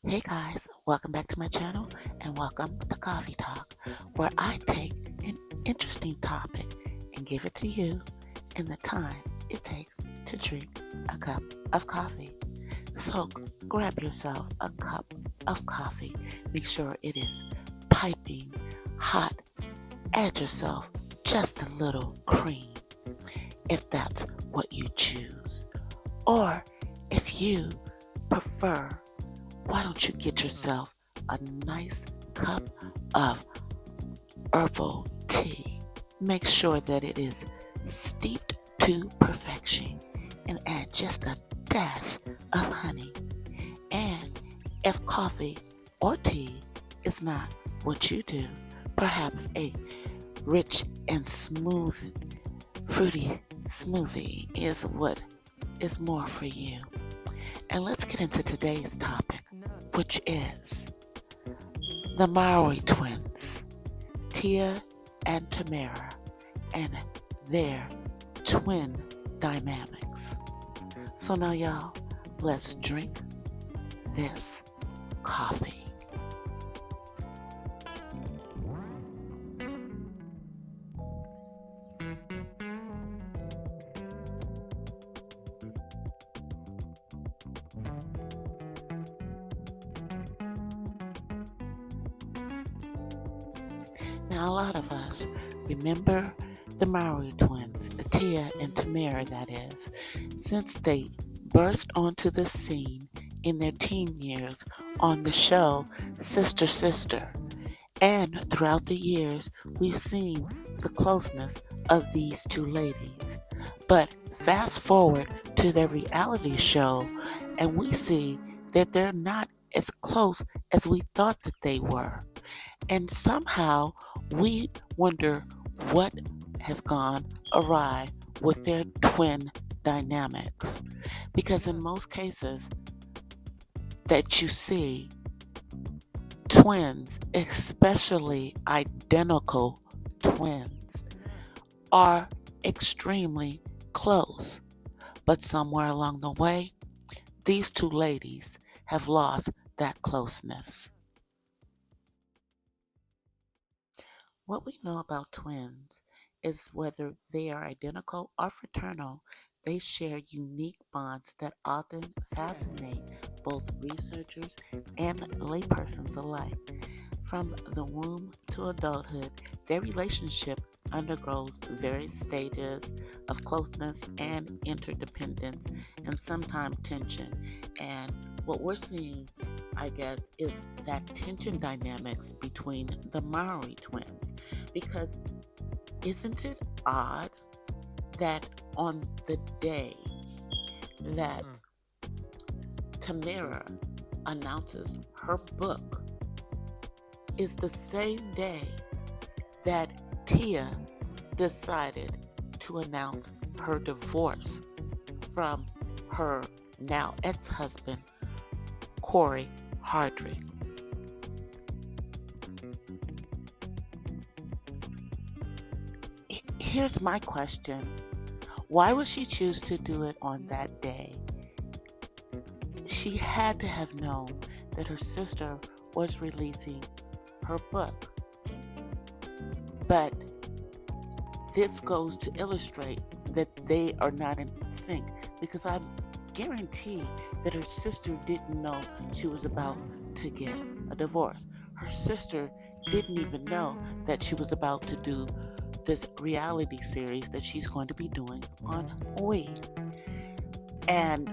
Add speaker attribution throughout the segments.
Speaker 1: Hey guys, welcome back to my channel and welcome to Coffee Talk, where I take an interesting topic and give it to you in the time it takes to drink a cup of coffee. So grab yourself a cup of coffee. Make sure it is piping hot. Add yourself just a little cream if that's what you choose. Or if you prefer, why don't you get yourself a nice cup of herbal tea? Make sure that it is steeped to perfection and add just a dash of honey. And if coffee or tea is not what you do, perhaps a rich and smooth, fruity smoothie is what is more for you. And let's get into today's topic, which is the Mowry Twins, Tia and Tamara, and their twin dynamics. So now, y'all, let's drink this coffee. Now, a lot of us remember the Mowry twins, Tia and Tamara, that is, since they burst onto the scene in their teen years on the show Sister Sister. And throughout the years, we've seen the closeness of these two ladies. But fast forward to their reality show, and we see that they're not as close as we thought that they were. And somehow we wonder what has gone awry with their twin dynamics. Because in most cases that you see, twins, especially identical twins, are extremely close. But somewhere along the way, these two ladies have lost that closeness. What we know about twins is whether they are identical or fraternal, they share unique bonds that often fascinate both researchers and laypersons alike. From the womb to adulthood, their relationship undergoes various stages of closeness and interdependence and sometimes tension. And what we're seeing, I guess, is that tension dynamics between the Mowry twins. Because isn't it odd that on the day that Tamara announces her book is the same day that Tia decided to announce her divorce from her now ex-husband, Corey Hardrick. Here's my question. Why would she choose to do it on that day? She had to have known that her sister was releasing her book. But this goes to illustrate that they are not in sync, because I guarantee that her sister didn't know she was about to get a divorce. Her sister didn't even know that she was about to do this reality series that she's going to be doing on We. And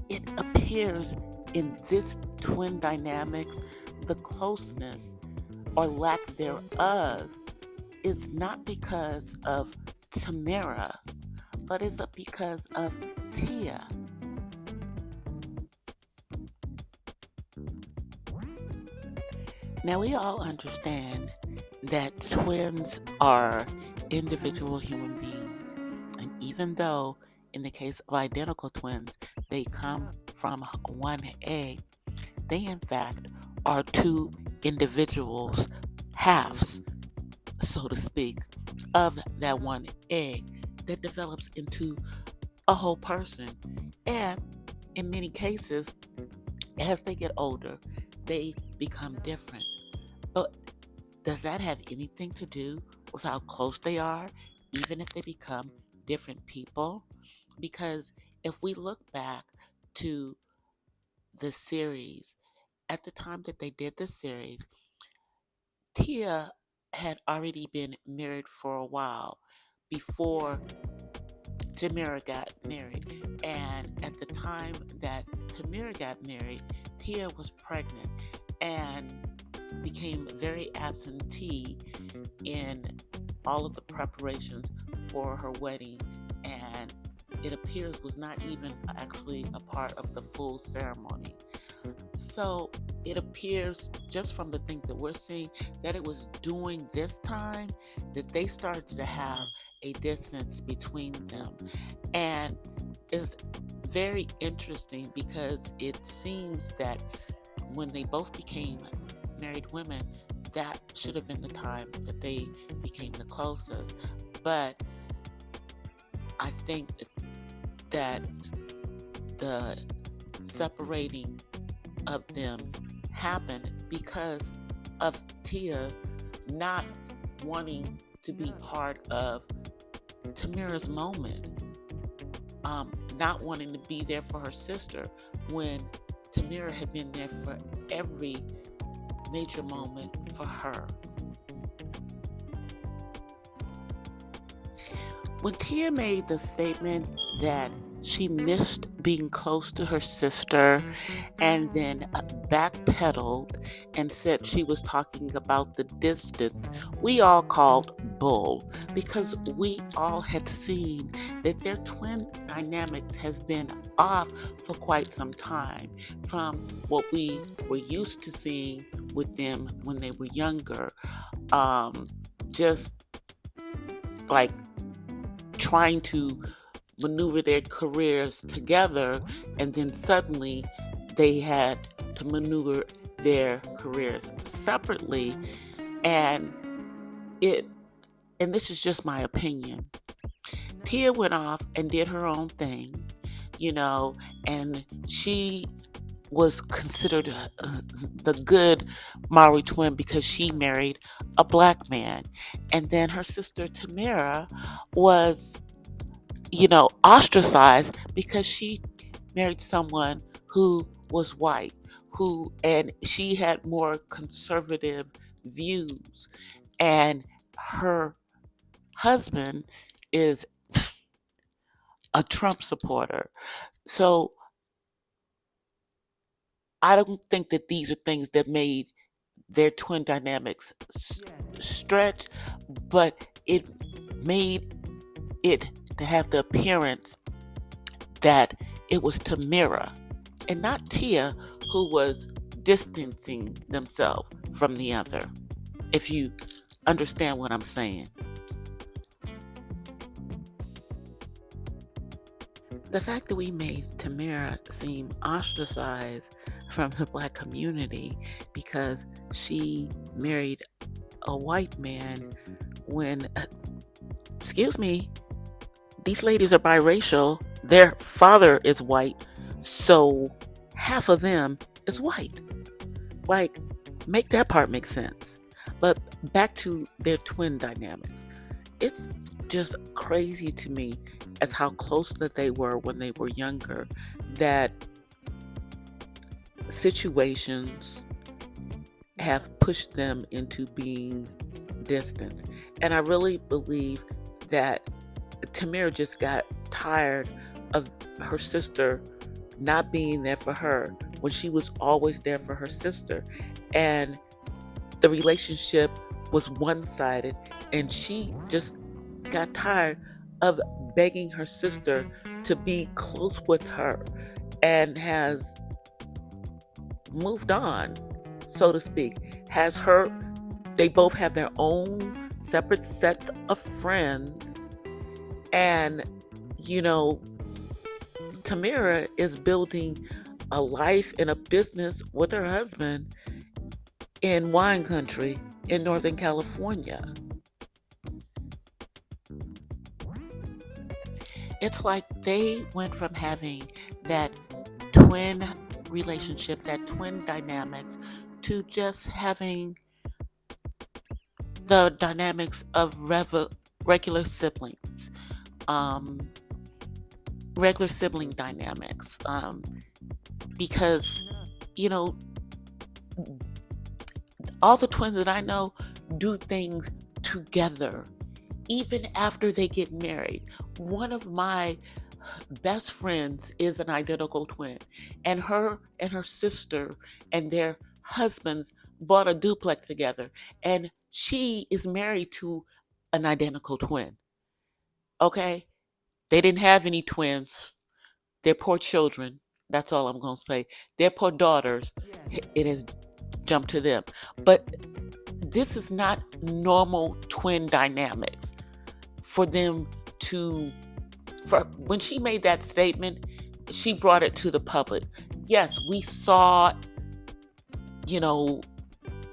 Speaker 1: it appears in this twin dynamics, the closeness or lack thereof is not because of Tamara, but is because of Tia. Now, we all understand that twins are individual human beings. And even though, in the case of identical twins, they come from one egg, they in fact are two individuals, halves, so to speak, of that one egg that develops into a whole person. And in many cases, As they get older, they become different. But does that have anything to do with how close they are, even if they become different people? Because if we look back to the series, at the time that they did the series, Tia had already been married for a while before Tamira got married. And at the time that Tamira got married, Tia was pregnant and became very absentee in all of the preparations for her wedding, and it appears was not even actually a part of the full ceremony. So it appears, just from the things that we're seeing, that it was during this time that they started to have a distance between them. And it's very interesting because it seems that when they both became married women, that should have been the time that they became the closest. But I think that the separating of them happened because of Tia not wanting to be part of Tamira's moment, not wanting to be there for her sister when Tamira had been there for every major moment for her. When Tia made the statement that she missed being close to her sister and then backpedaled and said she was talking about the distance, we all called bull, because we all had seen that their twin dynamics has been off for quite some time from what we were used to seeing with them when they were younger. Just like trying to maneuver their careers together, and then suddenly they had to maneuver their careers separately. And this is just my opinion, Tia went off and did her own thing, and she was considered the good Mowry twin because she married a black man. And then her sister Tamira was, ostracized because she married someone who was white, and she had more conservative views. And her husband is a Trump supporter. So I don't think that these are things that made their twin dynamics stretch, but it made it to have the appearance that it was Tamira and not Tia who was distancing themselves from the other, if you understand what I'm saying. The fact that we made Tamira seem ostracized from the black community because she married a white man when, excuse me, these ladies are biracial. Their father is white, so half of them is white. Like, make that part make sense. But back to their twin dynamics. It's just crazy to me as how close that they were when they were younger, that situations have pushed them into being distant. And I really believe that Tamira just got tired of her sister not being there for her when she was always there for her sister. And the relationship was one-sided, and she just got tired of begging her sister to be close with her, and has moved on, so to speak. They both have their own separate sets of friends, and Tamira is building a life and a business with her husband in wine country in Northern California. It's like they went from having that twin relationship, that twin dynamics, to just having the dynamics of regular siblings, um, regular sibling dynamics, because, you know, all the twins that I know do things together, even after they get married. One of my best friends is an identical twin, and her sister and their husbands bought a duplex together, and she is married to an identical twin. Okay? They didn't have any twins. They're poor children. That's all I'm going to say. They're poor daughters. It has jumped to them. But this is not normal twin dynamics for them to, for when she made that statement, she brought it to the public. Yes, we saw, you know,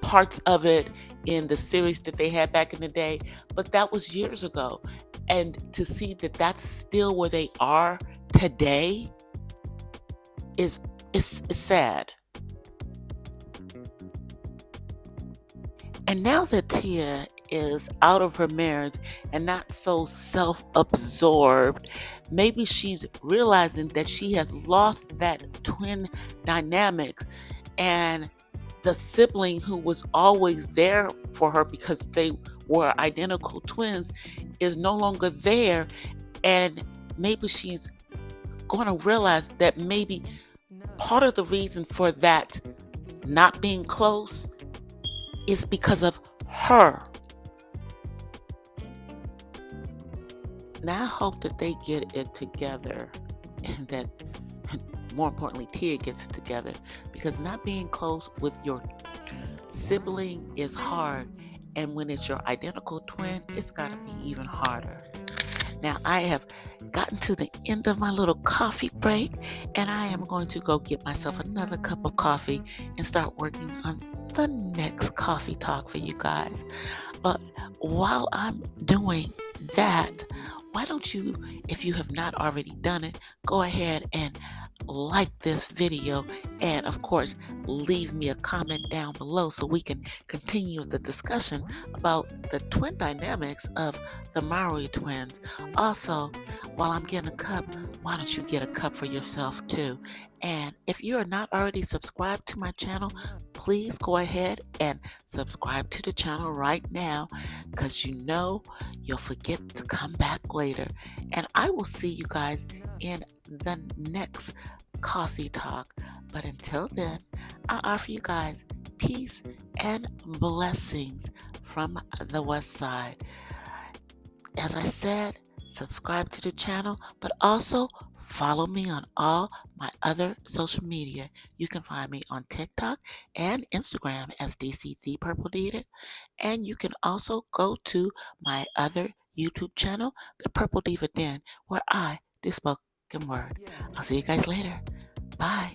Speaker 1: parts of it in the series that they had back in the day, but that was years ago. And to see that that's still where they are today is sad. And now that Tia is out of her marriage and not so self-absorbed, maybe she's realizing that she has lost that twin dynamics, and the sibling who was always there for her because they were identical twins is no longer there. And maybe she's going to realize that maybe part of the reason for that not being close is because of her. Now I hope that they get it together, and that, more importantly, Tia gets it together, because not being close with your sibling is hard, and when it's your identical twin, it's got to be even harder. Now I have gotten to the end of my little coffee break, and I am going to go get myself another cup of coffee and start working on the next coffee talk for you guys. But while I'm doing that, why don't you, if you have not already done it, go ahead and like this video, and of course leave me a comment down below so we can continue the discussion about the twin dynamics of the Mowry twins. Also, while I'm getting a cup, why don't you get a cup for yourself too? And if you are not already subscribed to my channel, please go ahead and subscribe to the channel right now, because you know you'll forget to come back later. And I will see you guys in the next coffee talk. But until then, I offer you guys peace and blessings from the West Side. As I said, subscribe to the channel, but also follow me on all my other social media. You can find me on TikTok and Instagram as DC the Purple Diva, and you can also go to my other YouTube channel, The Purple Diva Den, where I do spoken word. I'll see you guys later. Bye.